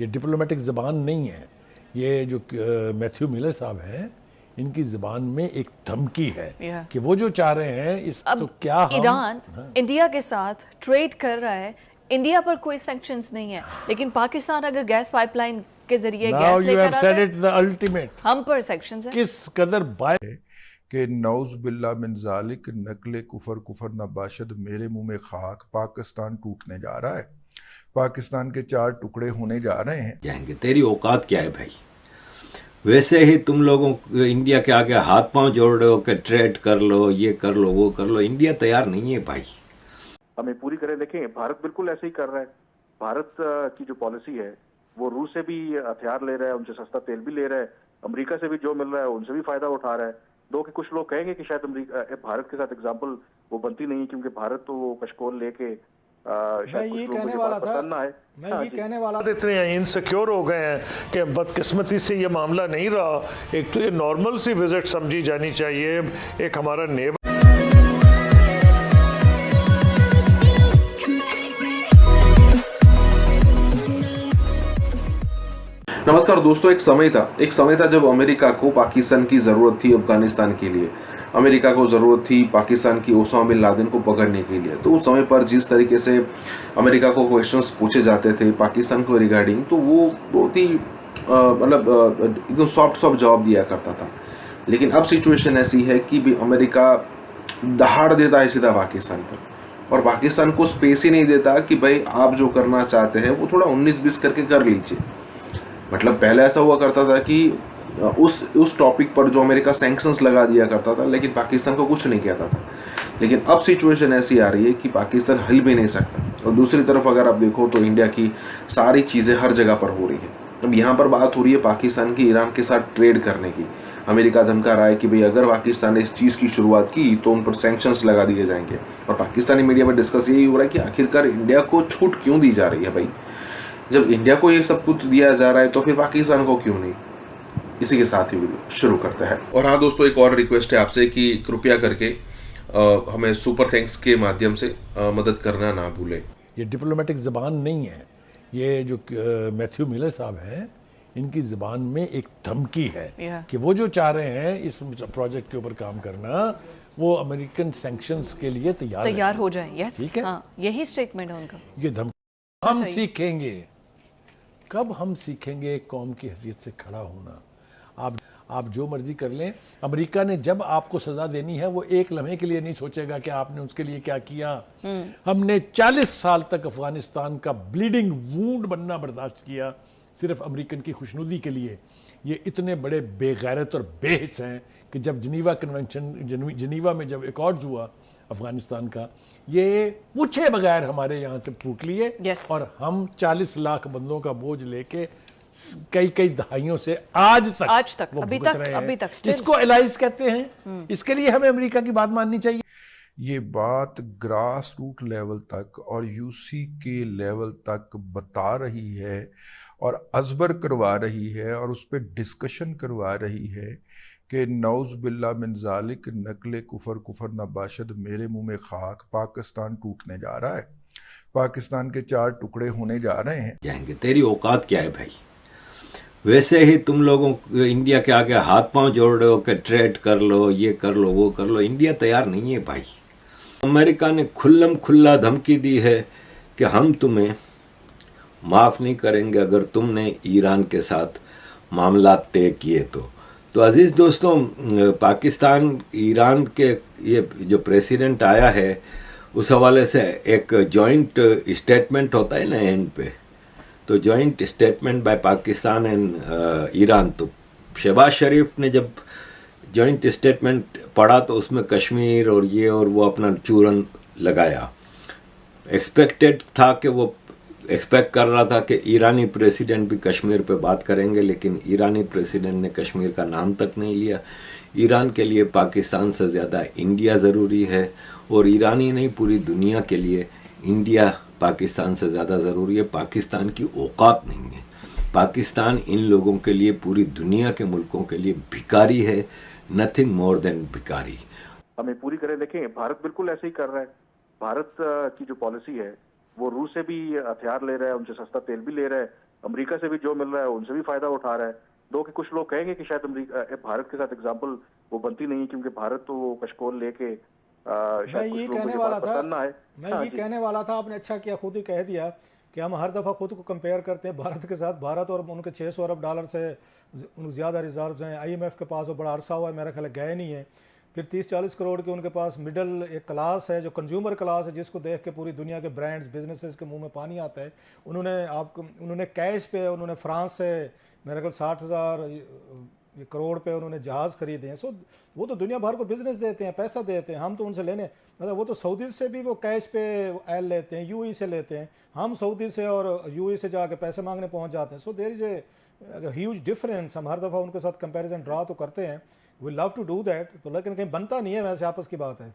ये डिप्लोमेटिक ज़बान नहीं है। ये जो मैथ्यू मिलर साहब हैं, इनकी ज़बान में एक धमकी है कि वो जो चाह रहे हैं इस अब तो क्या ईरान इंडिया के साथ ट्रेड कर रहा है, इंडिया पर कोई सैंक्शंस नहीं है, लेकिन पाकिस्तान अगर गैस पाइपलाइन के जरिए गैस लेकर आता है, अल्टीमेट हम पर सैंक्शंस हैं। किस कदर कि नौज बिल्ला मिन जालिक नकले कुफर कुफर नबाशद मेरे मुंह में खाक, पाकिस्तान टूटने जा रहा है, पाकिस्तान के 4 टुकड़े होने जा रहे हैं। जाएंगे, तेरी औकात क्या है भाई? वैसे ही तुम लोगों इंडिया के आगे हाथ पांव जोड़ रहे हो कि ट्रेड कर लो, ये कर लो, वो कर लो। इंडिया तैयार नहीं है भाई। हमें पूरी करें। देखें, भारत बिल्कुल ऐसे ही कर रहा है। भारत की जो पॉलिसी है वो रूस से भी हथियार ले रहा है, उनसे सस्ता तेल भी ले रहा है, अमेरिका से भी जो मिल रहा है उनसे भी फायदा उठा रहा है। दो कि कुछ लोग कहेंगे कि शायद भारत के साथ एग्जाम्पल वो बनती नहीं, क्योंकि भारत तो वो कशकोल लेके शायद कुछ लोगों को बात पसंद ना है। मैं ये कहने वाला था, इतने इनसिक्योर हो गए हैं कि बदकिस्मती से ये मामला नहीं रहा। एक तो ये नॉर्मल सी विजिट समझी जानी चाहिए। एक हमारा नेबर नमस्कार दोस्तों, एक समय था जब अमेरिका को पाकिस्तान की ज़रूरत थी अफगानिस्तान के लिए। अमेरिका को ज़रूरत थी पाकिस्तान की ओसामा बिन लादेन को पकड़ने के लिए। तो उस समय पर जिस तरीके से अमेरिका को क्वेश्चंस पूछे जाते थे पाकिस्तान को रिगार्डिंग, तो वो बहुत ही एकदम सॉफ्ट जवाब दिया करता था। लेकिन अब सिचुएशन ऐसी है कि भी अमेरिका दहाड़ देता है सीधा पाकिस्तान पर, और पाकिस्तान को स्पेस ही नहीं देता कि भाई आप जो करना चाहते हैं वो थोड़ा 19-20 करके कर लीजिए। मतलब पहले ऐसा हुआ करता था कि उस टॉपिक पर जो अमेरिका सैंक्शंस लगा दिया करता था, लेकिन पाकिस्तान को कुछ नहीं कहता था। लेकिन अब सिचुएशन ऐसी आ रही है कि पाकिस्तान हिल भी नहीं सकता। और दूसरी तरफ अगर आप देखो तो इंडिया की सारी चीज़ें हर जगह पर हो रही है। अब यहाँ पर बात हो रही है पाकिस्तान की ईरान के साथ ट्रेड करने की। अमेरिका धमका रहा है कि भाई अगर पाकिस्तान ने इस चीज़ की शुरुआत की तो उन पर सैंक्शंस लगा दिए जाएंगे। और पाकिस्तानी मीडिया में डिस्कस यही हो रहा है कि आखिरकार इंडिया को छूट क्यों दी जा रही है भाई? जब इंडिया को ये सब कुछ दिया जा रहा है तो फिर पाकिस्तान को क्यों नहीं? इसी के साथ ही वीडियो शुरू करते हैं। और हाँ दोस्तों, एक और रिक्वेस्ट है आपसे कि कृपया करके हमें सुपर थैंक्स के माध्यम से मदद करना ना भूलें। ये डिप्लोमेटिक ज़बान नहीं है। ये जो मैथ्यू मिलर साहब हैं, इनकी ज़बान में एक धमकी है कि वो जो चाह रहे हैं इस प्रोजेक्ट के ऊपर काम करना, वो अमेरिकन सैंक्शंस के लिए तैयार हो जाए। यस, ठीक है, हाँ, यही स्टेटमेंट है उनका। ये धमकी हम सीखेंगे। कब हम सीखेंगे कौम की हैसियत से खड़ा होना? आप जो मर्जी कर लें, अमेरिका ने जब आपको सजा देनी है वो एक लम्हे के लिए नहीं सोचेगा कि आपने उसके लिए क्या किया। हमने 40 साल तक अफगानिस्तान का ब्लीडिंग वूंड बनना बर्दाश्त किया सिर्फ अमेरिकन की खुशनुदी के लिए। ये इतने बड़े बेगैरत और बेहिस हैं कि जब जिनीवा में जब एकॉर्ड्स हुआ अफगानिस्तान का, ये पूछे बगैर हमारे यहाँ से फूट लिए। और हम 40 लाख बंदों का बोझ लेके कई दहाइयों से आज तक अभी तक इसको एलाइज कहते हैं। इसके लिए हमें अमेरिका की बात माननी चाहिए। ये बात ग्रास रूट लेवल तक और यूसी के लेवल तक बता रही है और अजबर करवा रही है और उस पर डिस्कशन करवा रही है कि नौज बिल्ला मिन जालिक नकले कुफर कुफर नबाशद मेरे मुंह में खाक, पाकिस्तान टूटने जा रहा है, पाकिस्तान के 4 टुकड़े होने जा रहे हैं। जाएंगे, तेरी औकात क्या है भाई? वैसे ही तुम लोगों इंडिया के आगे हाथ पांव जोड़ रहे हो कि ट्रेड कर लो, ये कर लो, वो कर लो। इंडिया तैयार नहीं है भाई। अमेरिका ने खुल्ला धमकी दी है कि हम तुम्हें माफ़ नहीं करेंगे अगर तुमने ईरान के साथ मामला तय किए तो अजीज़ दोस्तों, पाकिस्तान ईरान के ये जो प्रेसिडेंट आया है उस हवाले से एक जॉइंट स्टेटमेंट होता है ना एंड पे, तो joint statement by Pakistan and Iran. तो शहबाज शरीफ ने जब जॉइंट स्टेटमेंट पढ़ा तो उसमें कश्मीर और ये और वो अपना चूरन लगाया। एक्सपेक्टेड था कि वो एक्सपेक्ट कर रहा था कि ईरानी प्रेसिडेंट भी कश्मीर पे बात करेंगे, लेकिन ईरानी प्रेसिडेंट ने कश्मीर का नाम तक नहीं लिया। ईरान के लिए पाकिस्तान से ज़्यादा इंडिया ज़रूरी है, और ईरानी नहीं पूरी दुनिया के लिए इंडिया पाकिस्तान से ज़्यादा ज़रूरी है। पाकिस्तान की औकात नहीं है। पाकिस्तान इन लोगों के लिए, पूरी दुनिया के मुल्कों के लिए भिखारी है, नथिंग मोर देन भिखारी। हमें पूरी करें। देखें, भारत बिल्कुल ऐसे ही कर रहा है। भारत की जो पॉलिसी है वो रूस से भी हथियार ले रहा है, उनसे सस्ता तेल भी ले रहा है, अमेरिका से भी जो मिल रहा है उनसे भी फायदा उठा रहा है। दो कि कुछ लोग कहेंगे कि शायद भारत के साथ एग्जाम्पल वो बनती नहीं क्योंकि भारत तो वो कशकोल लेके शायद कुछ लोगों को बात पसंद ना है। मैं ये कहने वाला था, आपने अच्छा किया खुद ही कह दिया कि हम हर दफ़ा खुद को कंपेयर करते हैं भारत के साथ। भारत और उनके 600 अरब डॉलर से उनको ज़्यादा रिजर्व्स हैं। IMF के पास वो बड़ा अरसा हुआ है, मेरा ख्याल गए नहीं है। फिर 30-40 करोड़ के उनके पास मिडल एक क्लास है जो कंज्यूमर क्लास है, जिसको देख के पूरी दुनिया के ब्रांड्स बिजनेसेस के मुंह में पानी आता है। उन्होंने कैश पे उन्होंने फ्रांस से मेरे ख्याल 60,000 करोड़ पे उन्होंने जहाज़ खरीदे हैं। सो वो तो दुनिया भर को बिजनेस देते हैं, पैसा देते हैं। हम तो उनसे लेने मतलब वो तो सऊदी से भी वो कैश पे एल लेते हैं, UAE से लेते हैं। हम सऊदी से और UAE से जाके पैसे मांगने पहुंच जाते हैं। So there is a huge difference. हम हर दफ़ा उनके साथ कंपैरिजन ड्रा तो करते हैं, we love to do that, तो लेकिन कहीं बनता नहीं है। वैसे आपस की बात है।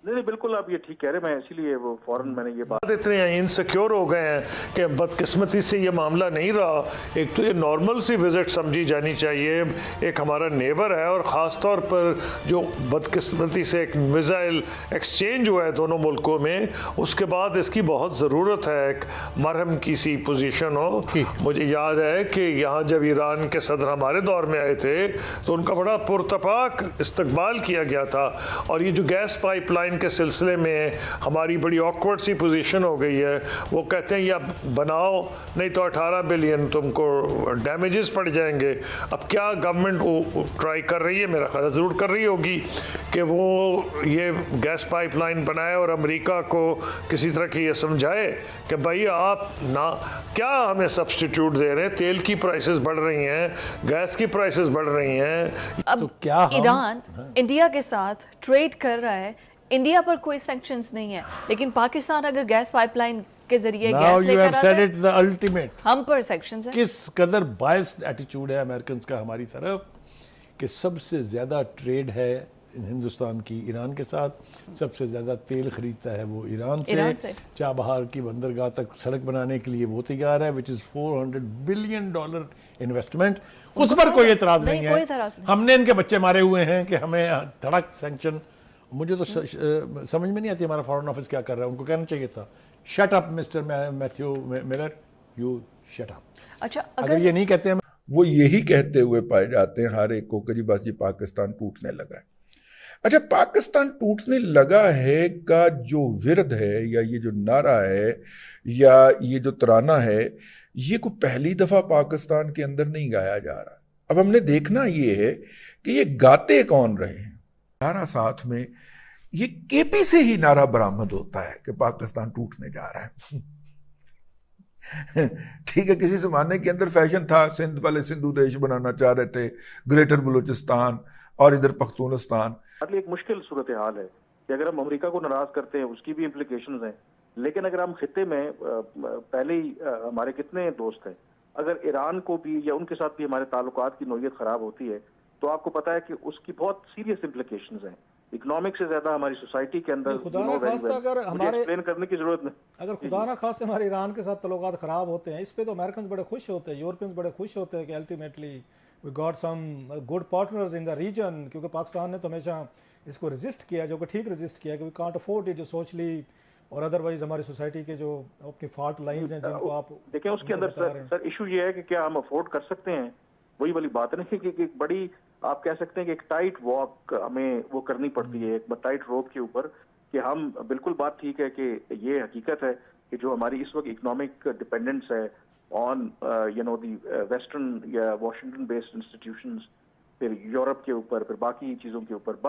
नहीं बिल्कुल आप ये ठीक कह रहे हैं। मैं इसीलिए वो फौरन मैंने ये बात इतने इनसिक्योर हो गए हैं कि बदकिस्मती से ये मामला नहीं रहा। एक तो ये नॉर्मल सी विजिट समझी जानी चाहिए। एक हमारा नेबर है और ख़ास तौर पर जो बदकिस्मती से एक मिसाइल एक्सचेंज हुआ है दोनों मुल्कों में, उसके बाद इसकी बहुत ज़रूरत है एक मरहम की सी पोजीशन हो। मुझे याद है कि यहाँ जब ईरान के सदर हमारे दौर में आए थे तो उनका बड़ा पुरतपाक इस्तकबाल किया गया था। और ये जो गैस पाइपलाइन के सिलसिले में हमारी बड़ी ऑकवर्ड सी पोजीशन हो गई है। वो कहते हैं या बनाओ नहीं तो 18 बिलियन तुमको डैमेजेस पड़ जाएंगे। अब क्या गवर्नमेंट वो ट्राई कर रही है, मेरा ख्याल ज़रूर कर रही होगी कि वो ये गैस पाइपलाइन बनाए और अमेरिका को किसी तरह की ये समझाए कि भाई आप ना क्या हमें सब्स्टिट्यूट दे रहे हैं। तेल की प्राइसेस बढ़ रही हैं, गैस की प्राइसेस बढ़ रही हैं। अब तो क्या ईरान इंडिया के साथ ट्रेड कर रहा है, इंडिया पर कोई सैंक्शंस नहीं है, लेकिन पाकिस्तान अगर गैस पाइपलाइन के जरिए गैस लेकर आता है, द अल्टीमेट हम पर सैंक्शंस हैं। किस कदर बायस्ड एटीट्यूड है अमेरिकन का हमारी तरफ कि सबसे ज़्यादा ट्रेड है हिंदुस्तान की ईरान के साथ। सबसे ज़्यादा तेल खरीदता है वो ईरान से। चाबहार की बंदरगाह तक सड़क बनाने के लिए वो तैयार है, विच इज़ $400 बिलियन इन्वेस्टमेंट। उस पर कोई एतराज़ नहीं है। हमने इनके बच्चे मारे हुए हैं कि हमें धड़क सैंक्शन। मुझे तो समझ में नहीं आती हमारा फॉरेन ऑफिस क्या कर रहा है। उनको कहना चाहिए था shut up mister Matthew Miller, you shut up. अच्छा अगर ये नहीं कहते हैं, वो यही कहते हुए पाए जाते हैं हर एक को कि जी बस ये पाकिस्तान टूटने लगा है। अच्छा, पाकिस्तान टूटने लगा है का जो विरद है या ये जो नारा है या ये जो तराना है, ये कोई पहली दफा पाकिस्तान के अंदर नहीं गाया जा रहा। अब हमने देखना ये है कि ये गाते कौन रहे हैं। नारा साथ में ये KP से ही नारा बरामद होता है कि पाकिस्तान टूटने जा रहा है। ठीक है, किसी जमाने के अंदर फैशन था, सिंध वाले सिंधु देश बनाना चाह रहे थे, ग्रेटर बलूचिस्तान और इधर पख्तूनिस्तान। एक मुश्किल सूरत हाल है कि अगर हम अमेरिका को नाराज करते हैं उसकी भी इम्प्लीकेशंस हैं, लेकिन अगर हम खित्ते में पहले ही हमारे कितने दोस्त हैं, अगर ईरान को भी या उनके साथ भी हमारे ताल्लुकात की नोयत खराब होती है तो आपको पता है कि उसकी बहुत सीरियस इम्प्लीकेशंस हैं। इकोनॉमिक से ज्यादा हमारी सोसाइटी के अंदर अगर हमारे एक्सप्लेन करने की जरूरत नहीं। अगर खुदा ना खास हमारे ईरान के साथ ताल्लुकात खराब होते हैं, इस पे तो अमेरिकन बड़े खुश होते हैं, यूरोपियंस बड़े खुश होते हैं कि ultimately we got some good partners in the region. क्योंकि पाकिस्तान ने तो हमेशा इसको रेजिस्ट किया, जो कि ठीक रेजिस्ट किया कि वी कांट अफोर्ड इट, जो सोशली और अदरवाइज हमारी सोसाइटी के जो अपनी फॉल्ट लाइंस हैं जिनको आप देखें, उसके अंदर सर इशू ये है कि क्या हम अफोर्ड कर सकते हैं। वही वाली बात नहीं कि एक बड़ी आप कह सकते हैं कि एक टाइट वॉक हमें वो करनी पड़ती है, एक टाइट रोप के ऊपर, कि हम बिल्कुल बात ठीक है कि ये हकीकत है कि जो हमारी इस वक्त इकोनॉमिक डिपेंडेंस है ऑन दी वेस्टर्न या वॉशिंगटन बेस्ड इंस्टीट्यूशंस, फिर यूरोप के ऊपर, फिर बाकी चीज़ों के ऊपर, बट